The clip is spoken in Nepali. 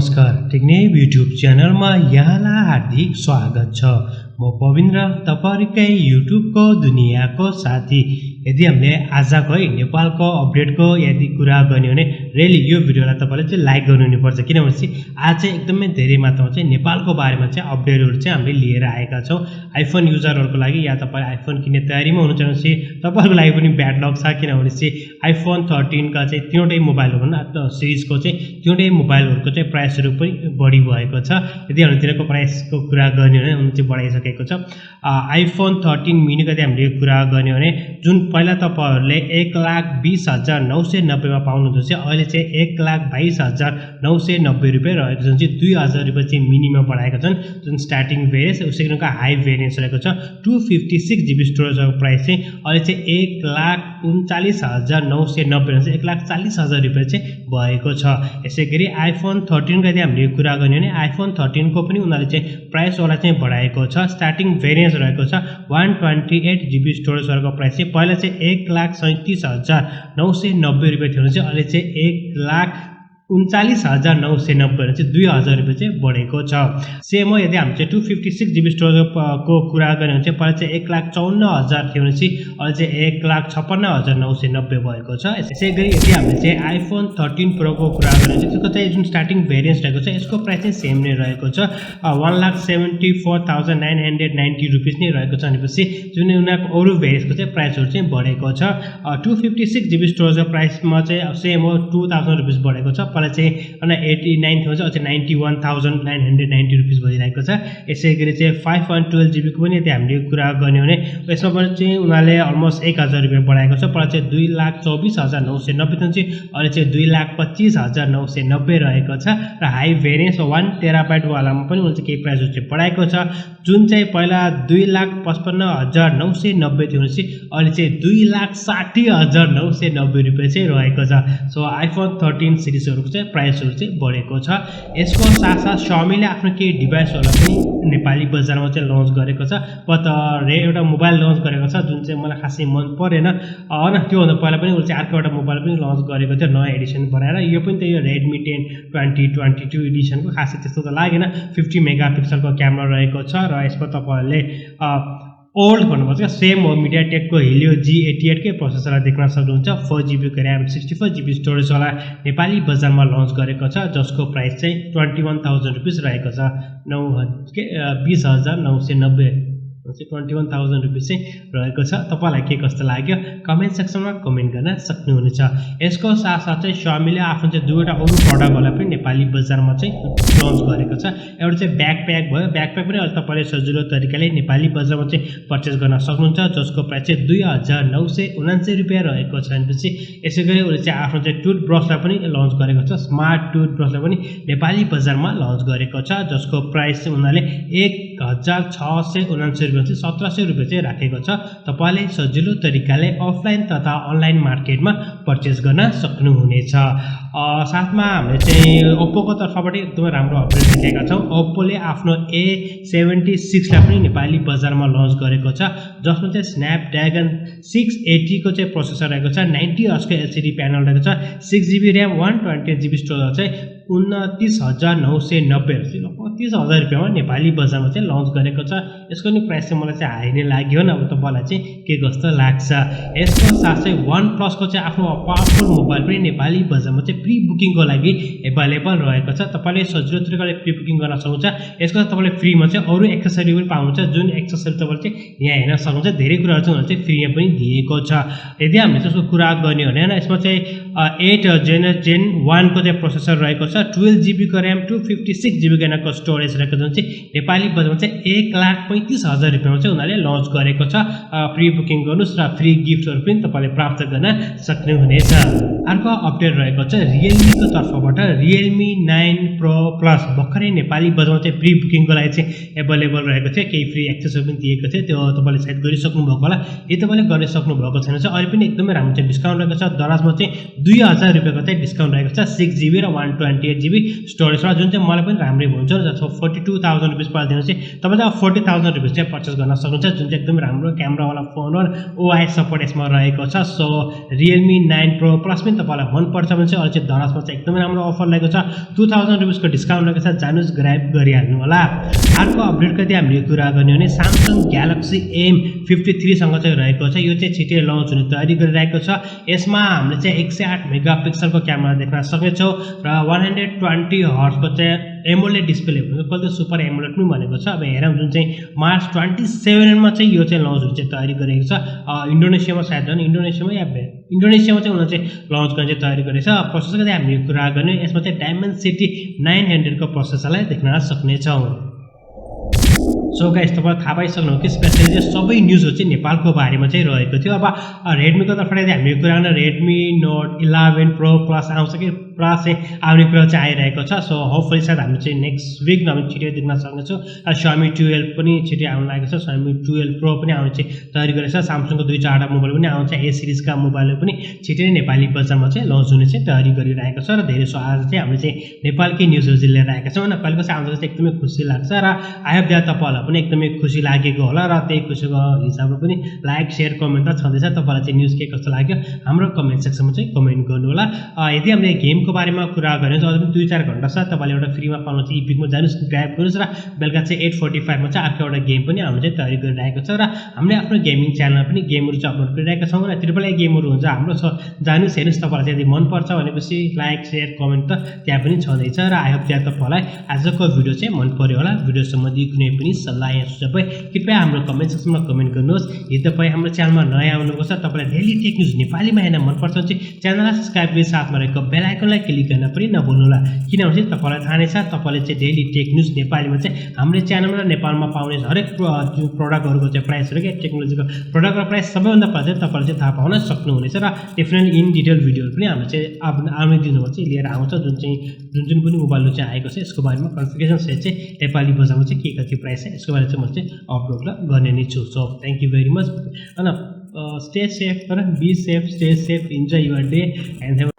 नमस्कार टेक्निक युट्युब च्यानलमा यहाँलाई हार्दिक स्वागत छ। म पविन्द्र तपाईहरुकै युट्युबको दुनियाँको साथी। यदि हामीले आजको नेपालको अपडेटको यदि कुरा गर्ने भने रेली यो भिडियोलाई तपाईले चाहिँ लाइक गर्नु पर्छ, किनभने चाहिँ आज चाहिँ एकदमै धेरै मात्रामा चाहिँ नेपालको बारेमा चाहिँ अपडेटहरु चाहिँ हामीले लिएर आएका छौं। आइफोन युजरहरुको लागि या तपाईले आइफोन किन्ने तयारीमा हुनुहुन्छ भने चाहिँ तपाईहरुको लागि पनि ब्याड लक छ, किनभने चाहिँ आइफोन 13 का चाहिँ तीनवटै मोबाइलहरु भन्दा सिरिजको चाहिँ तीनवटै मोबाइलहरुको चाहिँ प्राइसहरु पनि बढी भएको छ। यदि हामीले तिनीहरुको प्राइसको कुरा गर्ने भने उनी चाहिँ बढाइसकेको छ। आइफोन 13 मिनी को हामीले कुरा गर्ने भने जुन पहिला तपाईहरुले 1,20,990 मा पाउनुहुन्छ, अहिले चाहिँ 1,22,990 रुपैयाँ रहेको छ, जुन चाहिँ 2,000 रुपैयाँ चाहिँ मिनिमम बढाएका छन्। जुन स्टार्टिङ भेरिएन्स उसैको हाई भेरिएन्स रहेको छ। 256GB स्टोरेजको प्राइस चाहिँ अहिले चाहिँ 1,39,990 चाहिँ 1,40,000 रुपैयाँ चाहिँ भएको छ। यसैगरी आइफोन 13 को यदि हामीले कुरा गर्ने भने आइफोन 13 को पनि उनीहरुले चाहिँ प्राइस वाला चाहिँ बढाएको छ। स्टार्टिङ भेरिएन्स रहेको छ 128GB स्टोरेज वालाको प्राइस चाहिँ पहिला चाहिँ 1,37,990 रुपैयाँ थियो, चाहिँ अहिले चाहिँ 1,39,990 चाहिँ 2,000 रुपैयाँ चाहिँ बढेको छ। सेम हो यदि हामी चाहिँ 256GB स्टोरेज को कुरा गर्ने भने चाहिँ पहिला चाहिँ 1,54,000 थियो, चाहिँ अहिले चाहिँ 1,56,990 भएको छ। यसैगरी यदि हामीले चाहिँ आइफोन 13 प्रो को कुरा गर्ने चाहिँ त्यसको चाहिँ जुन स्टार्टिङ भेरिएन्स रहेको छ यसको प्राइस चाहिँ सेम नै रहेको छ, 1,74,990 रुपैयाँ नै रहेको छ। भनेपछि जुन उनीहरुको अरु भेरिएन्सको चाहिँ प्राइसहरु चाहिँ बढेको छ। 256GB स्टोरेजको प्राइसमा चाहिँ सेम हो 2,000 रुपैयाँ बढेको छ। पहिला चाहिँ 89 थियो, चाहिँ 91,990 रुपैयाँ भइरहेको छ। यसैगरी चाहिँ 512GB को पनि यदि हामीले कुरा गर्ने भने यसमा पनि चाहिँ उनीहरुले अलमोस्ट 1,000 रुपैयाँ बढाएको छ। पहिला चाहिँ 2,24,990 थियो, चाहिँ अहिले चाहिँ 2,25,990 रहेको छ। र हाई भेरिएन्स 1TB वालामा पनि उनीहरुले केही प्राइस चाहिँ बढाएको छ। जुन चाहिँ पहिला 2,55,990 थियो, चाहिँ अहिले चाहिँ 2,60,990 रुपैयाँ चाहिँ रहेको छ। सो आइफोन 13 सिरिजहरुको चाहिँ प्राइसहरु चाहिँ बढेको छ। यसको साथसाथ Xiaomi ले आफ्नो केही डिभाइसहरु पनि नेपाली बजारमा चाहिँ लन्च गरेको छ। एउटा मोबाइल लन्च गरेको छ जुन चाहिँ मलाई खासै मन परेन, हैन त्यो भन्दा पहिला पनि उले चाहिँ अर्को एउटा मोबाइल पनि लन्च गरेको थियो नयाँ एडिसन बनाएर। यो पनि त यो Redmi 10 2022 एडिसनको खासै त्यस्तो त लागेन। 50 मेगापिक्सलको क्यामेरा रहेको छ र यसमा तपाईहरुले ओल्ड भन्नुपर्छ सेम हो MediaTek को Helio G88 के प्रोसेसरलाई देख्न सक्नुहुन्छ। 4GB को RAM 64GB स्टोरेज वाला नेपाली बजारमा लन्च गरेको छ, जसको प्राइस चाहिँ 21,000 रुपैयाँ रहेको छ। 20,990 21,000 रुपैयाँ चाहिँ रहेको छ। तपाईलाई के कस्तो लाग्यो कमेन्ट सेक्सनमा कमेन्ट गर्न सक्नुहुनेछ। यसको साथसाथ चाहिँ Xiaomi ले आफ्नो चाहिँ दुईवटा अरु प्रोडक्टहरुलाई पनि नेपाली बजारमा चाहिँ लन्च गरेको छ। एउटा चाहिँ ब्याकप्याक भयो। ब्याकप्याक पनि अहिले तपाईले सजिलो तरिकाले नेपाली बजारमा चाहिँ परचेज गर्न सक्नुहुन्छ, जसको प्राइस चाहिँ 2,979 रुपैयाँ रहेको छ। भनेपछि यसैगरी उले चाहिँ आफ्नो चाहिँ टुथब्रशलाई पनि लन्च गरेको छ। स्मार्ट टुथब्रशलाई पनि नेपाली बजारमा लन्च गरेको छ, जसको प्राइस चाहिँ उनीहरुले 1,679 रुपैयाँ 1,700 रुपैयाँ चाहिँ राखेको छ। तपाईले सजिलो तरिकाले अफलाइन तथा अनलाइन मार्केटमा परचेज गर्न सक्नुहुनेछ। साथमा हामीले चाहिँ Oppo को तर्फबाट एकदमै राम्रो अपडेट दिएका छौं। Oppo ले आफ्नो A76 लाई पनि नेपाली बजारमा लन्च गरेको छ, जसमा चाहिँ Snapdragon 680 को चाहिँ प्रोसेसर रहेको छ। 90 हर्ट्ज को LCD प्यानल रहेको छ। 6GB RAM 128GB स्टोरेज चाहिँ 29,990 लगभग 30,000 रुपैयाँमा नेपाली बजारमा चाहिँ लन्च गरेको छ। यसको नि प्राइस चाहिँ मलाई चाहिँ हाई नै लाग्यो। अब तपाईलाई चाहिँ के कस्तो लाग्छ। यसको साथै Oneplus को चाहिँ आफ्नो पावरफुल मोबाइल पनि नेपाली बजारमा चाहिँ प्री बुकिङको लागि अवेलेबल रहेको छ। तपाईले सजिलो तरिकाले प्री बुकिङ गर्न सक्नुहुन्छ। यसको तपाईले फ्रीमा चाहिँ अरु एक्सेसरी पनि पाउनुहुन्छ, जुन एक्सेसरी तपाईले चाहिँ यहाँ हेर्न सक्नुहुन्छ। धेरै कुराहरु चाहिँ उनीहरुले चाहिँ फ्रीमा पनि दिएको छ। यदि हामीले त्यसको कुरा गर्ने हो भने यसमा चाहिँ 8 Gen 1 को चाहिँ प्रोसेसर रहेको छ। 12GB को RAM 256GB को स्टोरेज रहेको छ, चाहिँ नेपाली बजारमा चाहिँ 1,35,000 रुपैयाँमा चाहिँ उनीहरुले लन्च गरेको छ। प्री बुकिङ गर्नुस् र फ्री गिफ्टहरु पनि तपाईले प्राप्त गर्न सक्नुहुनेछ। अर्को अपडेट रहेको छ Realme को तर्फबाट Realme 9 Pro Plus भर्खरै नेपाली बजारमा चाहिँ प्री बुकिङको लागि चाहिँ अवेलेबल रहेको थियो। केही फ्री एक्सेसरी पनि दिएको थियो, त्यो तपाईले सायद गरिसक्नु भएको होला। यदि तपाईले गर्न सक्नु भएको छैन चाहिँ अहिले पनि एकदमै राम्रो चाहिँ डिस्काउन्ट रहेको छ। दराजमा चाहिँ 2,000 रुपैयाँको चाहिँ डिस्काउन्ट रहेको छ। 6GB र 128GB स्टोरेज र जुन चाहिँ मलाई पनि राम्रै हुन्छ। 42,000 रुपैयाँ पर्दैन चाहिँ तपाईले 40,000 रुपैयाँ चाहिँ परचेज गर्न सक्नुहुन्छ, जुन चाहिँ एकदमै राम्रो क्यामेरा वाला फोन हो। OIS सपोर्ट यसमा रहेको छ। सो Realme 9 Pro Plus पनि तपाईलाई मन पर्छ भने चाहिँ अहिले चाहिँ चाहिँ दराजमा चाहिँ एकदमै राम्रो अफर लागेको छ 2000 रुपियाँको डिस्काउन्ट लागेको छ जानुस् ग्राब गरिहाल्नु होला अर्को अपडेटको चाहिँ हामीले कुरा गर्ने हो भने Samsung Galaxy M53 सँग चाहिँ रहेको छ यो चाहिँ छिटै लन्च हुने तयारी गरिरहेको छ यसमा हामीले चाहिँ 108 मेगापिक्सलको क्यामेरा देख्न सक्नेछौँ र 120 हर्ट्जको चाहिँ एमोलेड डिस्प्ले भनेको कहिले सुपर एमोलेड पनि भनेको छ अब हेरौँ जुन चाहिँ मार्च 27 मा चाहिँ यो चाहिँ लन्च हुने चाहिँ तयारी गरेको छ इन्डोनेसियामा सायद हो इन्डोनेसियामा चाहिँ उनीहरूले चाहिँ लन्च गर्ने चाहिँ तयारी गरेको छ प्रोसेसरको चाहिँ हामीले कुरा गर्ने यसमा चाहिँ डायमेन्सिटी 900 को प्रोसेसरलाई देख्न सक्नेछौँ सो गाइस तपाईहरु थाहा पाइसक्नु कि स्पेशली चाहिँ सबै न्यूजहरु चाहिँ नेपालको बारेमा चाहिँ रहेको थियो अब Redmi को तर्फबाट चाहिँ हामीले कुरा गर्ने Redmi Note 11 Pro Plus आउँछ कि प्लस चाहिँ आउने कुरा चाहिँ आइरहेको छ सो होपफुली सायद हामी चाहिँ नेक्स्ट विक हामी छिटै देख्न सक्नेछौँ Xiaomi 12 पनि छिटै आउन लागेको छ Xiaomi 12 Pro पनि आउने चाहिँ तयारी गरेको छ Samsung को 2-4 मोबाइल पनि आउँछ A सिरिज का मोबाइलहरु पनि छिटै नै नेपाली बजारमा चाहिँ लन्च हुने चाहिँ तयारी गरिरहेको छ र धेरै सो आज चाहिँ हामीले चाहिँ नेपालकै न्यूजहरु चाहिँ लिएर आएका छौँ नेपालको चाहिँ आउँदा चाहिँ एकदमै खुसी लाग्छ र आई होप द्याट तपाईहरुलाई पनि एकदमै खुसी लागेको होला र त्यही खुसीको हिसाबले पनि लाइक शेयर कमेन्ट त छँदैछ तपाईहरुलाई चाहिँ न्यूज के कस्तो लाग्यो हाम्रो कमेन्ट सेक्सनमा चाहिँ कमेन्ट गर्नु होला यदि हामीले गेमको बारेमा कुरा गर्ने अझ पनि 2-4 घण्टा छ तपाईले एउटा फ्रीमा पाउनु चाहिँ इपिकमा जानुस् ग्राब गर्नुस् र बेलुका चाहिँ 8:45 मा चाहिँ अर्को एउटा गेम पनि हामीले चाहिँ तयारी गरिरहेको छ र हामीले आफ्नो गेमिङ च्यानलमा पनि गेमहरु चाहिँ अपलोड गरिरहेका छौँ र ट्रिपल ए गेमहरु हुन्छ हाम्रो छ जानुस् हेर्नुस् तपाईलाई चाहिँ यदि मन पर्छ भनेपछि लाइक शेयर कमेन्ट त त्यहाँ पनि छँदैछ र आई होप त्यहाँ तपाईलाई आजको भिडियो चाहिँ मन पर्यो होला भिडियो सम्बन्धी कुनै पनि सल्लाह या सुझाव कृपया हाम्रो कमेन्ट सेक्सनमा कमेन्ट गर्नुहोस् यदि तपाई हाम्रो च्यानलमा नयाँ आउनुभएको छ तपाईलाई डेली टेक न्यूज नेपालीमा हेर्न मन पर्छ भने चाहिँ च्यानललाई सब्स्क्राइब गरी साथमा रहेको बेल आइकनलाई क्लिक गर्न पनि नभुल्नु होला किनभने तपाईलाई थाहा नै छ तपाईले चाहिँ डेली टेक न्यूज नेपालीमा चाहिँ हाम्रो च्यानलमा र नेपालमा पाउने हरेक प्रोडक्टहरुको चाहिँ प्राइसहरु के टेक्नोलोजीको प्रोडक्टको प्राइस सबैभन्दा पहिला तपाईले चाहिँ थाहा पाउन सक्नुहुनेछ र डेफिनेटली इन डिटेल भिडियोहरु पनि हामीले चाहिँ आउने दिनमा चाहिँ लिएर आउँछ जुन पनि मोबाइलहरु चाहिँ आएको छ यसको बारेमा कन्फिगरेसन सेट चाहिँ नेपाली बजारमा चाहिँ के कति प्राइस छ यसको बारेमा चाहिँ म चाहिँ अपलोड गर्ने नै छु so thank you very much and stay safe, be safe, stay safe, enjoy your day and have a